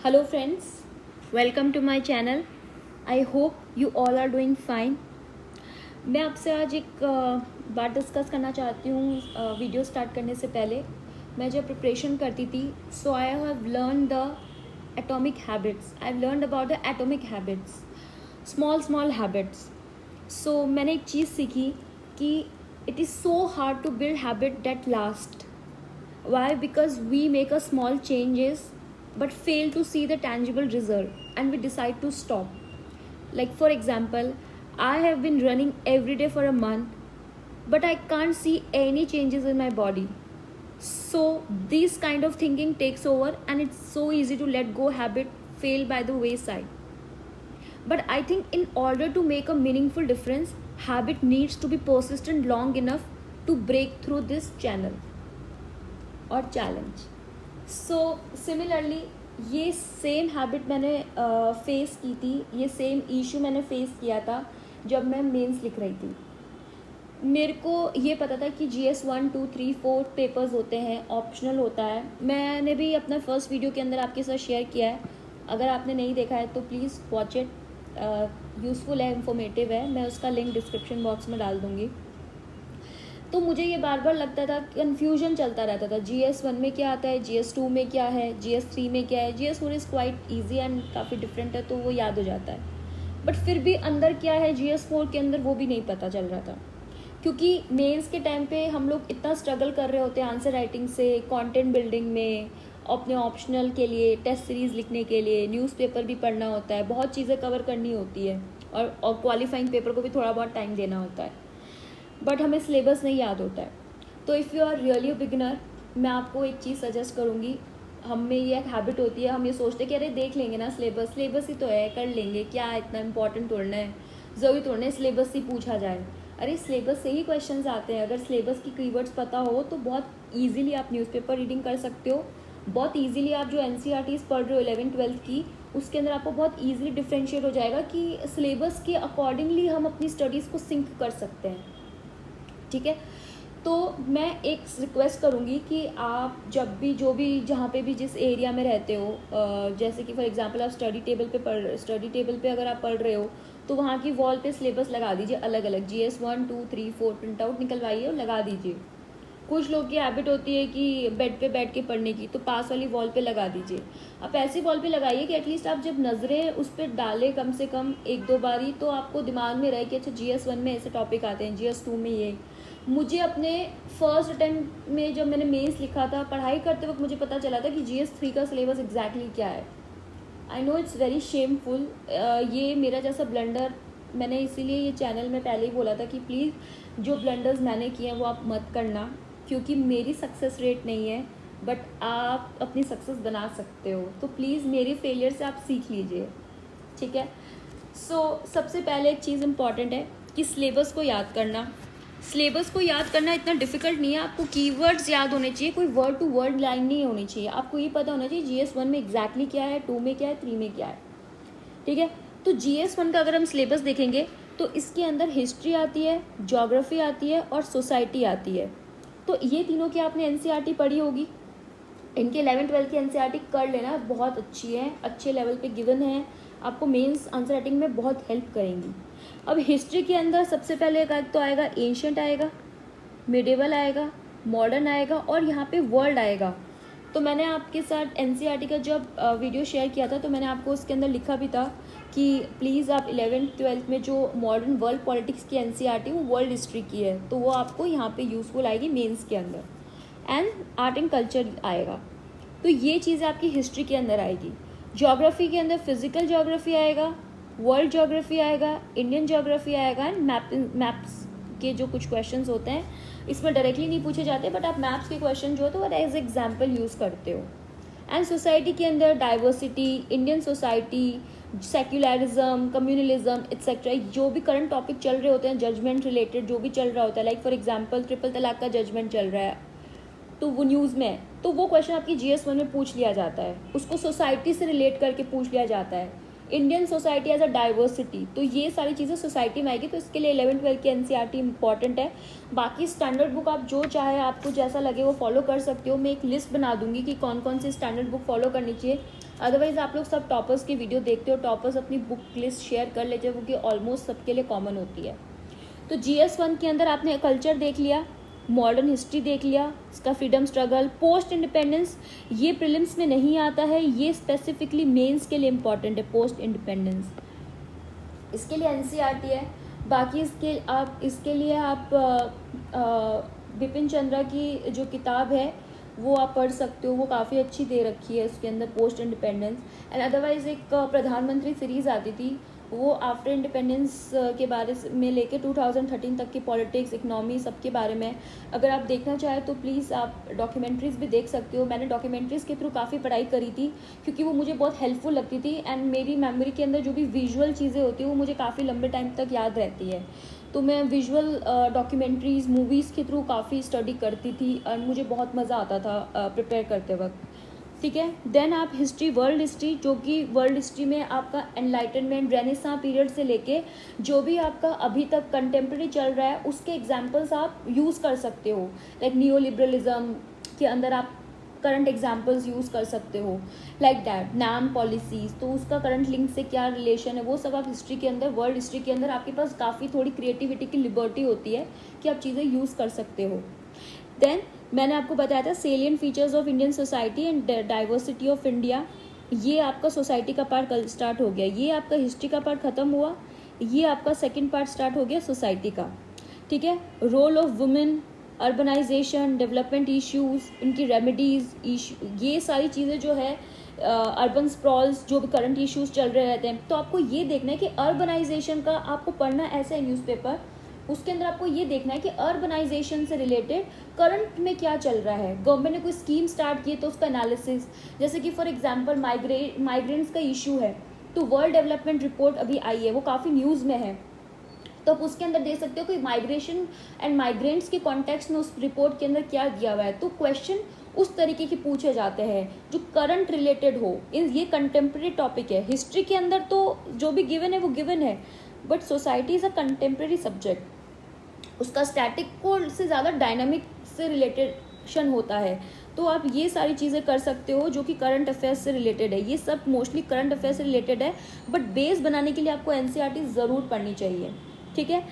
Hello friends, welcome to my channel. I hope you all are doing fine. मैं आपसे आज एक बात डिस्कस करना चाहती हूँ वीडियो स्टार्ट करने से पहले। मैं जब प्रिपरेशन करती थी so I have learn the atomic habits, I have learn about the atomic habits, small habits. So मैंने एक चीज़ सीखी कि it is so hard to build habit that last. Why? Because we make a small changes but fail to see the tangible result and we decide to stop. Like for example, I have been running every day for a month but I can't see any changes in my body. So this kind of thinking takes over and it's so easy to let go habit fail by the wayside. But I think in order to make a meaningful difference, habit needs to be persistent long enough to break through this channel और challenge. So similarly ये same habit मैंने face की थी, ये same issue मैंने face किया था जब मैं मेंस लिख रही थी. मेरे को ये पता था कि GS 1, 2, 3, 4 पेपर्स होते हैं, ऑप्शनल होता है. मैंने भी अपना फर्स्ट वीडियो के अंदर आपके साथ शेयर किया है. अगर आपने नहीं देखा है तो प्लीज़ वॉच इट. यूज़फुल है, इंफॉर्मेटिव है. मैं उसका लिंक डिस्क्रिप्शन बॉक्स में डाल दूँगी. तो मुझे ये बार बार लगता था, कन्फ्यूजन चलता रहता था. GS 1 में क्या आता है, GS 2 में क्या है, GS 3 में क्या है. GS 4 is quite easy and काफ़ी डिफरेंट है तो वो याद हो जाता है. बट फिर भी अंदर क्या है GS 4 के अंदर वो भी नहीं पता चल रहा था, क्योंकि मेंस के टाइम पे हम लोग इतना स्ट्रगल कर रहे होते हैं आंसर राइटिंग से, कंटेंट बिल्डिंग में, अपने ऑप्शनल के लिए, टेस्ट सीरीज़ लिखने के लिए, न्यूज़पेपर भी पढ़ना होता है, बहुत चीज़ें कवर करनी होती है और क्वालिफाइंग पेपर को भी थोड़ा बहुत टाइम देना होता है. बट हमें सिलेबस नहीं याद होता है. तो if you are really beginner, मैं आपको एक चीज़ सजेस्ट करूँगी. हम में ये एक हैबिट होती है, हम ये सोचते हैं कि अरे देख लेंगे ना, सिलेबस ही तो है, कर लेंगे, क्या इतना इंपॉर्टेंट तोड़ना है, ज़रूरी तोड़ना है सिलेबस ही पूछा जाए. अरे सिलेबस से ही क्वेश्चंस आते हैं. अगर सिलेबस की कीवर्ड्स पता हो तो बहुत ईजिली आप न्यूज़पेपर रीडिंग कर सकते हो. बहुत ईजिली आप जो NCERTs पढ़ रहे हो 11th-12th की, उसके अंदर आपको बहुत ईजिली डिफ्रेंशिएट हो जाएगा कि सिलेबस के अकॉर्डिंगली हम अपनी स्टडीज़ को सिंक कर सकते हैं. ठीक है. तो मैं एक रिक्वेस्ट करूँगी कि आप जब भी जो भी जहाँ पे भी जिस एरिया में रहते हो, जैसे कि फॉर एग्जांपल आप स्टडी टेबल पे अगर आप पढ़ रहे हो तो वहाँ की वॉल पे सिलेबस लगा दीजिए अलग अलग. GS 1, 2, 3, 4 प्रिंट आउट निकलवाइए और लगा दीजिए. कुछ लोग की हैबिट होती है कि बेड पे बैठ के पढ़ने की, तो पास वाली वॉल पे लगा दीजिए. आप ऐसी वॉल पे लगाइए कि एटलीस्ट आप जब नज़रें उस पर डालें कम से कम एक दो बारी, तो आपको दिमाग में रहे कि अच्छा GS 1 में ऐसे टॉपिक आते हैं, GS 2 में ये. मुझे अपने फर्स्ट अटेम्प्ट में जब मैंने मेंस लिखा था, पढ़ाई करते वक्त मुझे पता चला था कि GS 3 का सिलेबस एग्जैक्टली क्या है. I know it's very shameful. ये मेरा जैसा ब्लंडर, मैंने इसीलिए ये चैनल में पहले ही बोला था कि प्लीज़ जो ब्लंडर्स मैंने किए हैं वो आप मत करना, क्योंकि मेरी सक्सेस रेट नहीं है बट आप अपनी सक्सेस बना सकते हो. तो प्लीज़ मेरे फेलियर से आप सीख लीजिए. ठीक है. सो सबसे पहले एक चीज़ इम्पॉर्टेंट है कि सिलेबस को याद करना. सिलेबस को याद करना इतना डिफिकल्ट नहीं है. आपको कीवर्ड्स याद होने चाहिए, कोई वर्ड टू वर्ड लाइन नहीं होनी चाहिए. आपको ये पता होना चाहिए GS 1 में एग्जैक्टली क्या है, 2 में क्या है, 3 में क्या है. ठीक है. तो GS 1 का अगर हम सिलेबस देखेंगे तो इसके अंदर हिस्ट्री आती है, ज्योग्राफी आती है और सोसाइटी आती है. तो ये तीनों की आपने NCERT पढ़ी होगी. इनके 11th-12th की NCERT कर लेना, बहुत अच्छी है, अच्छे लेवल पे गिवन है, आपको मेंस आंसर राइटिंग में बहुत हेल्प करेंगी. अब हिस्ट्री के अंदर सबसे पहले एक तो आएगा एंशिएंट, आएगा मिडिवल, आएगा मॉडर्न, आएगा और यहाँ पे वर्ल्ड आएगा. तो मैंने आपके साथ NCERT का जब वीडियो शेयर किया था तो मैंने आपको उसके अंदर लिखा भी था कि प्लीज़ आप 11th-12th में जो मॉडर्न वर्ल्ड पॉलिटिक्स की NCERT वो वर्ल्ड हिस्ट्री की है, तो वो आपको यहाँ पे यूज़फुल आएगी मेंस के अंदर. एंड आर्ट एंड कल्चर आएगा. तो ये चीज़ें आपकी हिस्ट्री के अंदर आएगी. ज्योग्राफी के अंदर फिजिकल ज्योग्राफी आएगा, वर्ल्ड ज्योग्राफी आएगा, इंडियन ज्योग्राफी आएगा एंड मैप्स के जो कुछ क्वेश्चंस होते हैं इसमें डायरेक्टली नहीं पूछे जाते बट आप मैप्स के क्वेश्चन जो होते हैं वो एज एग्जाम्पल यूज़ करते हो. एंड सोसाइटी के अंदर diversity, Indian society, secularism, communalism etcetera, जो भी करंट टॉपिक चल रहे होते हैं जजमेंट रिलेटेड जो भी चल रहा होता है, लाइक फॉर एग्जाम्पल ट्रिपल तलाक का जजमेंट चल रहा है तो वो न्यूज़ में है, तो वो क्वेश्चन आपकी GS 1 में पूछ लिया जाता है, उसको सोसाइटी से रिलेट करके पूछ लिया जाता है. Indian society as a diversity, तो ये सारी चीज़ें सोसाइटी में आएगी. तो इसके लिए 11th-12th की NCERT इंपॉर्टेंट है. बाकी स्टैंडर्ड बुक आप जो चाहे, आपको जैसा लगे वो फॉलो कर सकते हो. मैं एक लिस्ट बना दूंगी कि कौन कौन सी स्टैंडर्ड बुक फॉलो करनी चाहिए. अदरवाइज आप लोग सब टॉपर्स की वीडियो देखते हो, टॉपर्स अपनी बुक लिस्ट शेयर कर लेते हो, क्योंकि ऑलमोस्ट सबके लिए कॉमन होती है। तो GS1 के अंदर आपने कल्चर देख लिया, मॉडर्न हिस्ट्री देख लिया, इसका फ्रीडम स्ट्रगल, पोस्ट इंडिपेंडेंस, ये प्रीलिम्स में नहीं आता है, ये स्पेसिफिकली मेंस के लिए इम्पॉर्टेंट है। पोस्ट इंडिपेंडेंस इसके लिए NCERT है। बाकी इसके लिए आप बिपिन चंद्रा की जो किताब है वो आप पढ़ सकते हो, वो काफ़ी अच्छी दे रखी है उसके अंदर, पोस्ट इंडिपेंडेंस। एंड अदरवाइज एक प्रधानमंत्री सीरीज़ आती थी, वो आफ्टर इंडिपेंडेंस के बारे में लेके 2013 तक की पॉलिटिक्स, इकनॉमी, सबके बारे में अगर आप देखना चाहें तो प्लीज़ आप डॉक्यूमेंट्रीज़ भी देख सकते हो। मैंने डॉक्यूमेंट्रीज़ के थ्रू काफ़ी पढ़ाई करी थी, क्योंकि वो मुझे बहुत हेल्पफुल लगती थी, एंड मेरी मेमोरी के अंदर जो भी विजुअल चीज़ें होती हैं वो मुझे काफ़ी लंबे टाइम तक याद रहती है। तो मैं विजुअल डॉक्यूमेंट्रीज़, मूवीज़ के थ्रू काफ़ी स्टडी करती थी, और मुझे बहुत मज़ा आता था प्रिपेयर करते वक्त। ठीक है, देन आप हिस्ट्री, वर्ल्ड हिस्ट्री, जो कि वर्ल्ड हिस्ट्री में आपका एनलाइटनमेंट, रेनेसां पीरियड से लेके जो भी आपका अभी तक कंटेम्प्रेरी चल रहा है उसके एग्जाम्पल्स आप यूज़ कर सकते हो। लाइक नियो लिबरलिज्म के अंदर आप करंट एग्जाम्पल्स यूज़ कर सकते हो, लाइक दैट। नाम पॉलिसीज़, तो उसका करंट लिंक से क्या रिलेशन है, वो सब आप हिस्ट्री के अंदर, वर्ल्ड हिस्ट्री के अंदर आपके पास काफ़ी थोड़ी क्रिएटिविटी की लिबर्टी होती है कि आप चीज़ें यूज़ कर सकते हो। देन मैंने आपको बताया था salient features of Indian society and diversity of India, ये आपका सोसाइटी का पार्ट कल स्टार्ट हो गया, ये आपका हिस्ट्री का पार्ट ख़त्म हुआ, ये आपका सेकंड पार्ट स्टार्ट हो गया सोसाइटी का। ठीक है, role of women, urbanisation, development issues, इनकी रेमेडीज, ये सारी चीज़ें जो है, अर्बन स्प्रॉल्स, जो भी करंट इश्यूज चल रहे रहते हैं, तो आपको ये देखना है कि अर्बनाइजेशन का आपको पढ़ना ऐसा है न्यूज़पेपर, उसके अंदर आपको ये देखना है कि अर्बनाइजेशन से रिलेटेड करंट में क्या चल रहा है। गवर्नमेंट ने कोई स्कीम स्टार्ट की है तो उसका एनालिसिस, जैसे कि फॉर एग्जांपल माइग्रेंट्स का इशू है, तो वर्ल्ड डेवलपमेंट रिपोर्ट अभी आई है, वो काफ़ी न्यूज़ में है, तो आप उसके अंदर देख सकते हो कि माइग्रेशन एंड माइग्रेंट्स के कॉन्टेक्स्ट में उस रिपोर्ट के अंदर क्या दिया हुआ है। तो क्वेश्चन उस तरीके के पूछे जाते हैं जो करंट रिलेटेड हो। ये कंटेम्प्रेरी टॉपिक है। हिस्ट्री के अंदर तो जो भी गिवन है वो गिवन है, but society is a contemporary subject, उसका स्टैटिक को से ज़्यादा डायनामिक से रिलेटेशन होता है। तो आप ये सारी चीज़ें कर सकते हो जो कि करंट अफेयर्स से रिलेटेड है, ये सब मोस्टली करंट अफेयर्स से रिलेटेड है, बट बेस बनाने के लिए आपको NCERT ज़रूर पढ़नी चाहिए। ठीक है,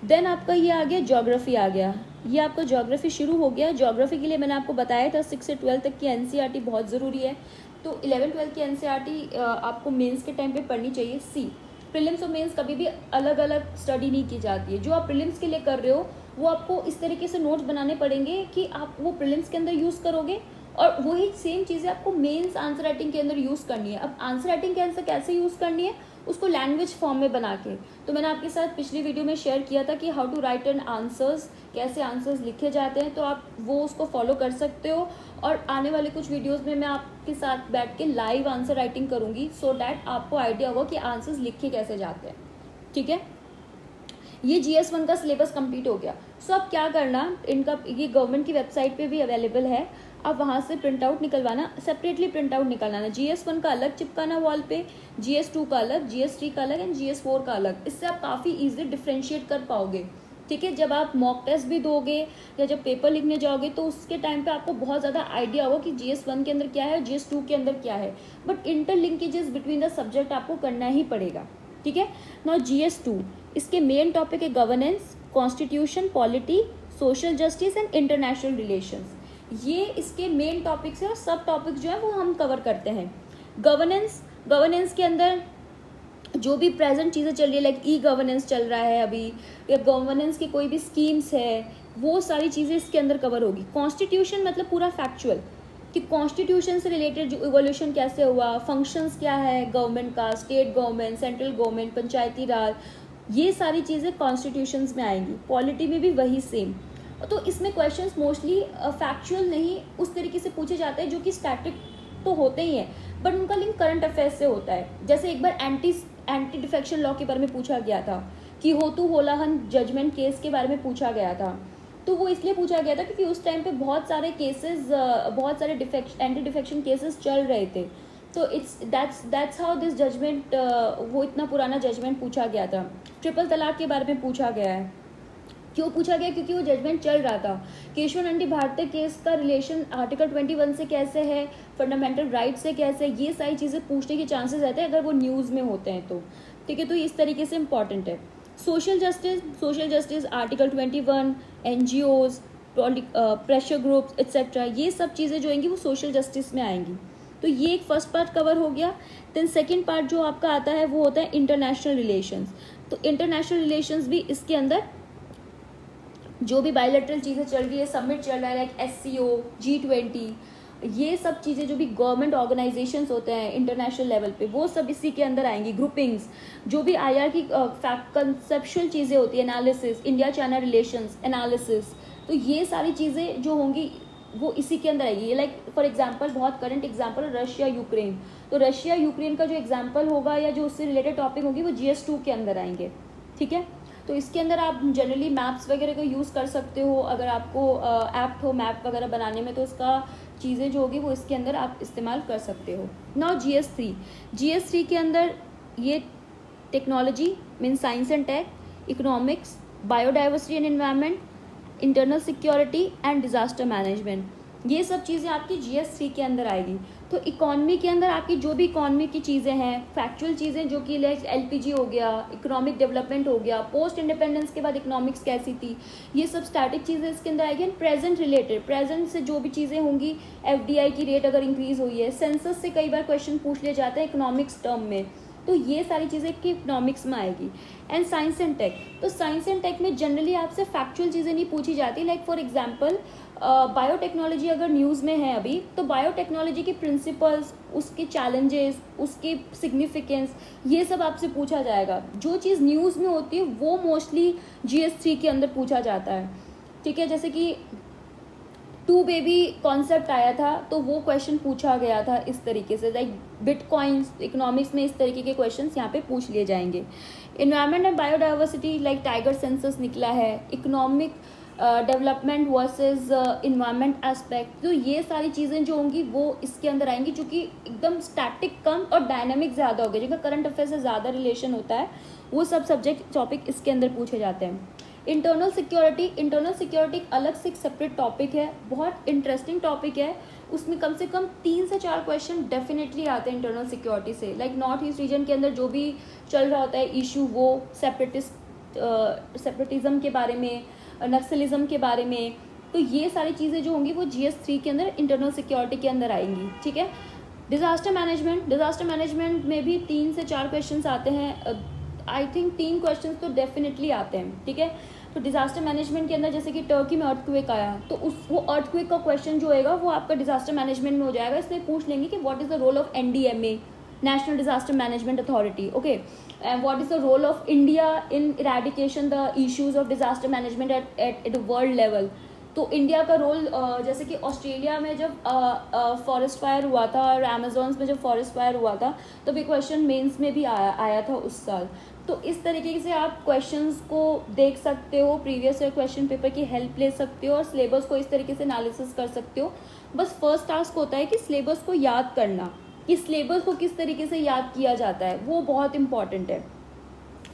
देन आपका ये आ गया ज्योग्राफी आ गया, ये आपका ज्योग्राफी शुरू हो गया। ज्योग्राफी के लिए मैंने आपको बताया था 6 से 12 तक की NCERT बहुत ज़रूरी है, तो 11-12 की NCERT आपको मेंस के टाइम पे पढ़नी चाहिए। प्रीलिम्स और मेंस कभी भी अलग अलग स्टडी नहीं की जाती है। जो आप प्रीलिम्स के लिए कर रहे हो वो आपको इस तरीके से नोट्स बनाने पड़ेंगे कि आप वो प्रीलिम्स के अंदर यूज़ करोगे, और वही सेम चीज़ें आपको मेंस आंसर राइटिंग के अंदर यूज़ करनी है। अब आंसर राइटिंग के अंदर कैसे यूज़ करनी है, उसको लैंग्वेज फॉर्म में बना के, तो मैंने आपके साथ पिछली वीडियो में शेयर किया था कि how to write an answers, कैसे आंसर्स लिखे जाते हैं, तो आप वो उसको फॉलो कर सकते हो। और आने वाले कुछ वीडियोस में मैं आपके साथ बैठ के लाइव आंसर राइटिंग करूंगी, सो डैट आपको आइडिया होगा कि आंसर्स लिखे कैसे जाते हैं। ठीक है, ये GS1 का सिलेबस कंप्लीट हो गया। सो अब क्या करना, इनका ये गवर्नमेंट की वेबसाइट पे भी अवेलेबल है, आप वहाँ से प्रिंट आउट निकलवाना, सेपरेटली प्रिंट आउट निकलवाना। GS1 का अलग चिपकाना वॉल पे, GS2 का अलग, GS3 का अलग एंड GS4 का अलग। इससे आप काफ़ी ईजिली डिफ्रेंशिएट कर पाओगे। ठीक है, जब आप मॉक टेस्ट भी दोगे या जब पेपर लिखने जाओगे तो उसके टाइम पे आपको बहुत ज़्यादा आइडिया होगा कि GS1 के अंदर क्या है, GS2 के अंदर क्या है, but interlinkages between the subject आपको करना ही पड़ेगा। ठीक है, नाउ GS2, इसके मेन टॉपिक है governance, constitution, polity, social justice and international relations. ये इसके मेन टॉपिक्स है, और सब टॉपिक्स जो है वो हम कवर करते हैं। गवर्नेंस के अंदर जो भी प्रेजेंट चीज़ें चल रही है, लाइक गवर्नेंस चल रहा है अभी, या गवर्नेंस की कोई भी स्कीम्स है, वो सारी चीज़ें इसके अंदर कवर होगी। कॉन्स्टिट्यूशन मतलब पूरा फैक्चुअल, कि कॉन्स्टिट्यूशन से रिलेटेड जो इवोल्यूशन कैसे हुआ, फंक्शंस क्या है गवर्नमेंट का, स्टेट गवर्नमेंट, सेंट्रल गवर्नमेंट, पंचायती राज, ये सारी चीज़ें कॉन्स्टिट्यूशंस में आएंगी। पॉलिटी में भी वही सेम। तो इसमें क्वेश्चंस मोस्टली फैक्चुअल नहीं उस तरीके से पूछे जाते हैं जो कि स्टैटिक तो होते ही हैं, बट उनका लिंक करंट अफेयर्स से होता है। जैसे एक बार एंटी डिफेक्शन लॉ के बारे में पूछा गया था, कि होतू होलाहन जजमेंट केस के बारे में पूछा गया था। तो वो इसलिए पूछा गया था क्योंकि उस टाइम पे बहुत सारे एंटी डिफेक्शन केसेस चल रहे थे। तो दैट्स हाउ दिस जजमेंट, वो इतना पुराना जजमेंट पूछा गया था। ट्रिपल तलाक के बारे में पूछा गया है, क्यों पूछा गया? क्योंकि वो जजमेंट चल रहा था। केशव नंदी भारतीय केस का रिलेशन आर्टिकल 21 से कैसे है, फंडामेंटल राइट से कैसे, ये सारी चीज़ें पूछने के चांसेस रहते हैं अगर वो न्यूज़ में होते हैं तो, ठीक है। तो इस तरीके से इंपॉर्टेंट है। Social justice article 21, NGOs, pressure groups etcetera, ये सब चीज़ें जो आएंगी वो सोशल जस्टिस में आएंगी। तो ये एक फर्स्ट पार्ट कवर हो गया। देन सेकेंड पार्ट जो आपका आता है वो होता है इंटरनेशनल रिलेशंस। तो इंटरनेशनल रिलेशंस भी इसके अंदर जो भी बायलैटरल चीज़ें चल रही है, समिट चल रहा है लाइक SCO, G20, ये सब चीज़ें जो भी गवर्नमेंट ऑर्गेनाइजेशंस होते हैं इंटरनेशनल लेवल पे, वो सब इसी के अंदर आएंगी। ग्रुपिंग्स, जो भी IR की कंसेप्चुअल चीज़ें होती है, analysis, India China relations analysis, तो ये सारी चीज़ें जो होंगी वो इसी के अंदर आएगी। लाइक फॉर एग्जांपल, बहुत करंट एग्जांपल रशिया यूक्रेन, तो रशिया यूक्रेन का जो एग्जांपल होगा या जो उससे रिलेटेड टॉपिक होगी वो GS2 के अंदर आएंगे, ठीक है। तो इसके अंदर आप जनरली मैप्स वगैरह को यूज़ कर सकते हो, अगर आपको ऐप्ट हो मैप वगैरह बनाने में, तो उसका चीज़ें जो होगी वो इसके अंदर आप इस्तेमाल कर सकते हो। नाउ GS3 के अंदर ये technology mean science and tech, economics, biodiversity and environment, internal security and disaster management, ये सब चीज़ें आपकी GS3 के अंदर आएगी। तो इकोनॉमी के अंदर आपकी जो भी इकोनॉमी की चीज़ें हैं, फैक्चुअल चीज़ें जो कि लाइक LPG हो गया, इकोनॉमिक डेवलपमेंट हो गया, पोस्ट इंडिपेंडेंस के बाद इकोनॉमिक्स कैसी थी, ये सब स्टैटिक चीज़ें इसके अंदर आएगी। एंड प्रेजेंट रिलेटेड, प्रेजेंट से जो भी चीज़ें होंगी, FDI की रेट अगर इंक्रीज हुई है, सेंसस से कई बार क्वेश्चन पूछ लिए जाते हैं इकोनॉमिक्स टर्म में, तो ये सारी चीज़ें की इकोनॉमिक्स में आएगी। एंड साइंस एंड टेक, तो साइंस एंड टेक में जनरली आपसे फैक्चुअल चीज़ें नहीं पूछी जाती। लाइक फॉर एग्जांपल बायोटेक्नोलॉजी अगर न्यूज़ में है अभी, तो बायोटेक्नोलॉजी के प्रिंसिपल्स, उसके चैलेंजेस, उसके सिग्निफिकेंस, ये सब आपसे पूछा जाएगा। जो चीज़ न्यूज़ में होती है वो मोस्टली GS3 के अंदर पूछा जाता है, ठीक है। जैसे कि 2 बेबी कॉन्सेप्ट आया था, तो वो क्वेश्चन पूछा गया था इस तरीके से। लाइक बिटकॉइंस, इकोनॉमिक्स में इस तरीके के क्वेश्चंस यहाँ पे पूछ लिए जाएंगे। Environment and biodiversity, like tiger census निकला है, economic development versus environment aspect, तो ये सारी चीज़ें जो होंगी वो इसके अंदर आएंगी, चूँकि एकदम स्टैटिक कम और डायनामिक ज़्यादा हो गया, जिनका करंट अफेयर से ज़्यादा रिलेशन होता है, वो सब सब्जेक्ट टॉपिक इसके अंदर पूछे जाते हैं। इंटरनल सिक्योरिटी एक अलग से एक सेपरेट टॉपिक है, बहुत इंटरेस्टिंग टॉपिक है। उसमें कम से कम 3 से 4 क्वेश्चन डेफिनेटली आते हैं इंटरनल सिक्योरिटी से। लाइक नॉर्थ ईस्ट रीजन के अंदर जो भी चल रहा होता है इशू, वो सेपरेटिज्म के बारे में, नक्सलिज्म के बारे में, तो ये सारी चीज़ें जो होंगी वो GS3 के अंदर इंटरनल सिक्योरिटी के अंदर आएंगी, ठीक है। डिजास्टर मैनेजमेंट में भी 3 से 4 क्वेश्चन आते हैं। आई थिंक 3 क्वेश्चन तो डेफिनेटली आते हैं, ठीक है। तो डिजास्टर मैनेजमेंट के अंदर जैसे कि टर्की में अर्थक्वेक आया, तो वो अर्थक्वेक का क्वेश्चन जो होगा वो आपका डिजास्टर मैनेजमेंट में हो जाएगा। इसमें पूछ लेंगे कि what is the role of NDMA, national disaster management authority, okay, and what is the role of India in eradication the issues of disaster management at world level. तो इंडिया का रोल, जैसे कि ऑस्ट्रेलिया में जब फॉरेस्ट फायर हुआ था और अमेजोन्स में जब फॉरेस्ट फायर हुआ था, तो ये क्वेश्चन मेंस में भी आया था उस साल। तो इस तरीके से आप क्वेश्चंस को देख सकते हो, प्रीवियस ईयर क्वेश्चन पेपर की हेल्प ले सकते हो और सिलेबस को इस तरीके से एनालिसिस कर सकते हो। बस फर्स्ट टास्क होता है कि सिलेबस को याद करना, कि सिलेबस को किस तरीके से याद किया जाता है, वो बहुत इंपॉर्टेंट है।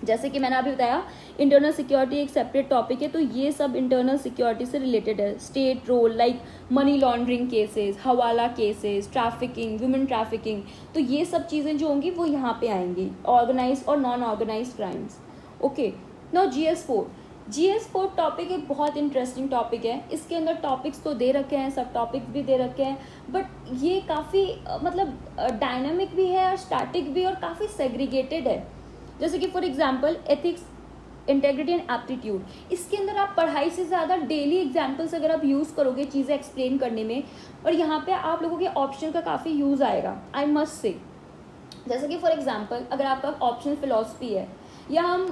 जैसे कि मैंने अभी बताया इंटरनल सिक्योरिटी एक सेपरेट टॉपिक है, तो ये सब इंटरनल सिक्योरिटी से रिलेटेड है। State role, like money laundering cases, hawala cases, trafficking, women trafficking, तो ये सब चीज़ें जो होंगी वो यहाँ पे आएंगी, ऑर्गेनाइज और non organise crimes. Okay, now GS4 topic एक बहुत इंटरेस्टिंग टॉपिक है। इसके अंदर टॉपिक्स तो दे रखे हैं, सब टॉपिक्स भी दे रखे हैं, बट ये काफ़ी मतलब डायनामिक भी है और स्टैटिक भी, और काफ़ी सेग्रीगेटेड है। जैसे कि for example ethics, integrity and aptitude, इसके अंदर आप पढ़ाई से ज़्यादा डेली एग्जांपल्स अगर आप यूज़ करोगे चीज़ें एक्सप्लेन करने में, और यहाँ पे आप लोगों के ऑप्शन का काफ़ी यूज़ आएगा, आई मस्ट से। जैसे कि फॉर एग्जांपल अगर आपका ऑप्शन फिलॉसफी है, या हम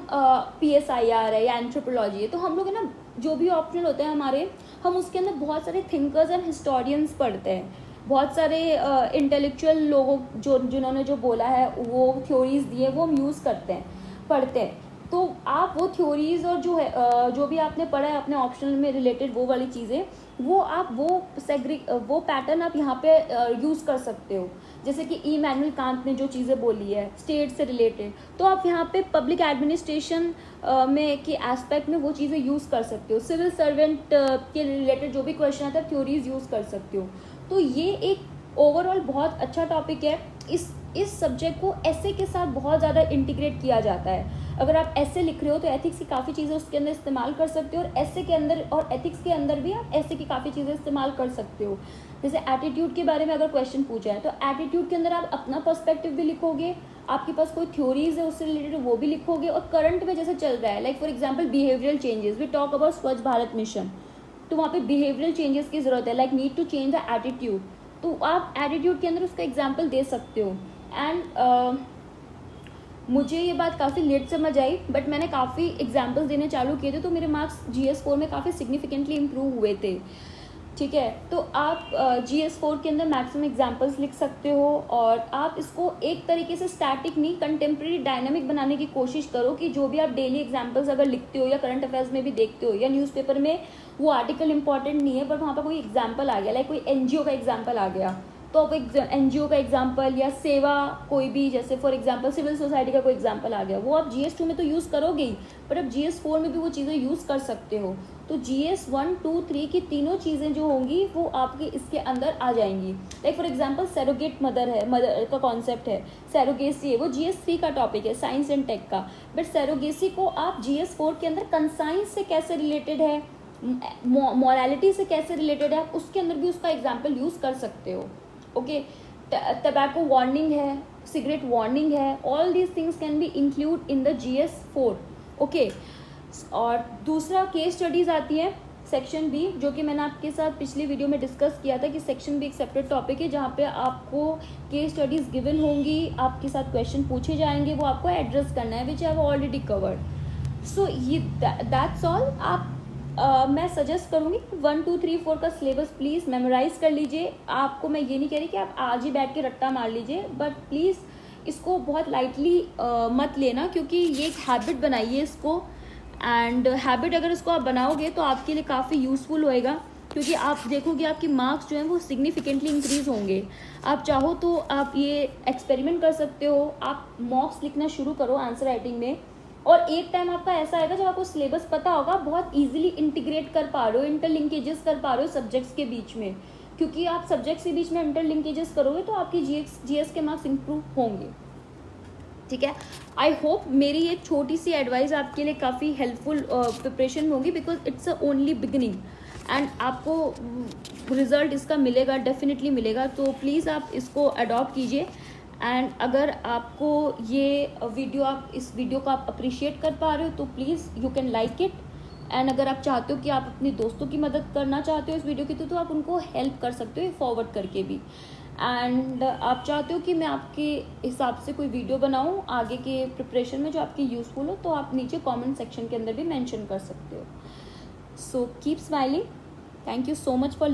PSIR है या एंथ्रोपोलॉजी है, तो हम लोग है ना, जो भी ऑप्शनल होते हैं हमारे, हम उसके अंदर बहुत सारे थिंकर्स एंड हिस्टोरियंस पढ़ते हैं, बहुत सारे इंटेलेक्चुअल लोगों जिन्होंने जो बोला है, वो थ्योरीज दिए, वो हम यूज़ करते हैं, पढ़ते हैं। तो आप वो थ्योरीज और जो है जो भी आपने पढ़ा है अपने ऑप्शनल में रिलेटेड वो वाली चीज़ें, वो आप वो पैटर्न आप यहाँ पे यूज़ कर सकते हो। जैसे कि इमैनुअल कांत ने जो चीज़ें बोली है स्टेट से रिलेटेड, तो आप यहाँ पे पब्लिक एडमिनिस्ट्रेशन में के एस्पेक्ट में वो चीज़ें यूज़ कर सकते हो। सिविल सर्वेंट के रिलेटेड जो भी क्वेश्चन आता है थ्योरीज यूज़ कर सकते हो। तो ये एक ओवरऑल बहुत अच्छा टॉपिक है। इस सब्जेक्ट को ऐसे के साथ बहुत ज़्यादा इंटीग्रेट किया जाता है। अगर आप ऐसे लिख रहे हो तो एथिक्स की काफ़ी चीज़ें उसके अंदर इस्तेमाल कर सकते हो, और ऐसे के अंदर और एथिक्स के अंदर भी आप ऐसे की काफ़ी चीज़ें इस्तेमाल कर सकते हो। जैसे एटीट्यूड के बारे में अगर क्वेश्चन पूछा है तो एटीट्यूड के अंदर आप अपना पर्सपेक्टिव भी लिखोगे, आपके पास कोई थ्योरीज है उससे रिलेटेड वो भी लिखोगे, और करंट में जैसे चल रहा है like for example behavioural changes, we talk about Swachh Bharat mission, तो वहाँ पे बिहेवियरल चेंजेस की जरूरत है, like need to change the attitude, तो आप एटीट्यूड के अंदर उसका एग्जाम्पल दे सकते हो। एंड मुझे ये बात काफ़ी लेट समझ आई, बट मैंने काफ़ी एग्जाम्पल्स देने चालू किए थे, तो मेरे मार्क्स GS4 में काफ़ी सिग्निफिकेंटली इम्प्रूव हुए थे। ठीक है, तो आप GS4 के अंदर मैक्सिमम एग्जाम्पल्स लिख सकते हो, और आप इसको एक तरीके से स्टैटिक नहीं कंटेम्प्रेरी डायनामिक बनाने की कोशिश करो कि जो भी आप डेली एग्जाम्पल्स अगर लिखते हो या करंट अफेयर्स में भी देखते हो या न्यूज़पेपर में वो आर्टिकल इंपॉर्टेंट नहीं है बट वहाँ पर कोई एग्जाम्पल आ गया, लाइक कोई NGO का एग्जाम्पल आ गया, तो आप NGO का एग्जाम्पल या सेवा कोई भी, जैसे फॉर एग्जाम्पल सिविल सोसाइटी का कोई एग्जाम्पल आ गया, वो आप GS2 में तो यूज़ करोगे ही, बट आप GS4 में भी वो चीज़ें यूज़ कर सकते हो। तो GS1, 2, 3 की तीनों चीज़ें जो होंगी वो आपके इसके अंदर आ जाएंगी। Like for example surrogate mother का कॉन्सेप्ट है, सैरोगेसी है, वो GS3 का टॉपिक है, साइंस एंड टेक का, बट सैरोगेसी को आप GS4 के अंदर कंसाइंस से कैसे रिलेटेड है, मोरालिटी से कैसे रिलेटेड है, आप उसके अंदर भी उसका एग्जाम्पल यूज़ कर सकते हो। ओके, टबैको वार्निंग है, सिगरेट वार्निंग है, all these things can be include in the GS4। Okay, और दूसरा केस स्टडीज़ आती है सेक्शन बी, जो कि मैंने आपके साथ पिछली वीडियो में डिस्कस किया था कि सेक्शन बी एक सेपरेट टॉपिक है जहाँ पे आपको केस स्टडीज़ गिवन होंगी, आपके साथ क्वेश्चन पूछे जाएंगे, वो आपको एड्रेस करना है, विच आई हैव ऑलरेडी कवर्ड। सो ये दैट्स ऑल। आप मैं सजेस्ट करूँगी 1, 2, 3, 4 का सिलेबस प्लीज़ मेमोराइज कर लीजिए। आपको मैं ये नहीं कह रही कि आप आज ही बैठ के रट्टा मार लीजिए, बट प्लीज़ इसको बहुत लाइटली मत लेना, क्योंकि ये एक हैबिट बनाइए इसको, एंड हैबिट अगर इसको आप बनाओगे तो आपके लिए काफ़ी यूज़फुल होएगा, क्योंकि आप देखोगे आपके मार्क्स जो हैं वो सिग्निफिकेंटली इंक्रीज़ होंगे। आप चाहो तो आप ये एक्सपेरिमेंट कर सकते हो, आप मॉक्स लिखना शुरू करो आंसर राइटिंग में, और एक टाइम आपका ऐसा आएगा जब आपको सिलेबस पता होगा, बहुत इजीली इंटीग्रेट कर पा रहे हो, इंटरलिंकेजेस कर पा रहे हो सब्जेक्ट्स के बीच में, क्योंकि आप सब्जेक्ट्स के बीच में इंटरलिंकेजेस करोगे तो आपके GS के मार्क्स इंप्रूव होंगे। ठीक है, आई होप मेरी ये छोटी सी एडवाइस आपके लिए काफ़ी हेल्पफुल प्रिपरेशन में होगी, because it's a only beginning, and आपको रिजल्ट इसका मिलेगा, डेफिनेटली मिलेगा। तो प्लीज़ आप इसको अडॉप्ट कीजिए, एंड अगर आपको ये वीडियो, आप इस वीडियो को आप अप्रिशिएट कर पा रहे हो तो please you can like it, and अगर आप चाहते हो कि आप अपने दोस्तों की मदद करना चाहते हो इस वीडियो की, तो आप उनको हेल्प कर सकते हो फॉरवर्ड करके भी। एंड आप चाहते हो कि मैं आपके हिसाब से कोई वीडियो बनाऊं आगे के प्रिपरेशन में जो आपकी यूज़फुल हो, तो आप नीचे कमेंट सेक्शन के अंदर भी मेंशन कर सकते हो। So keep smiling, thank you so much for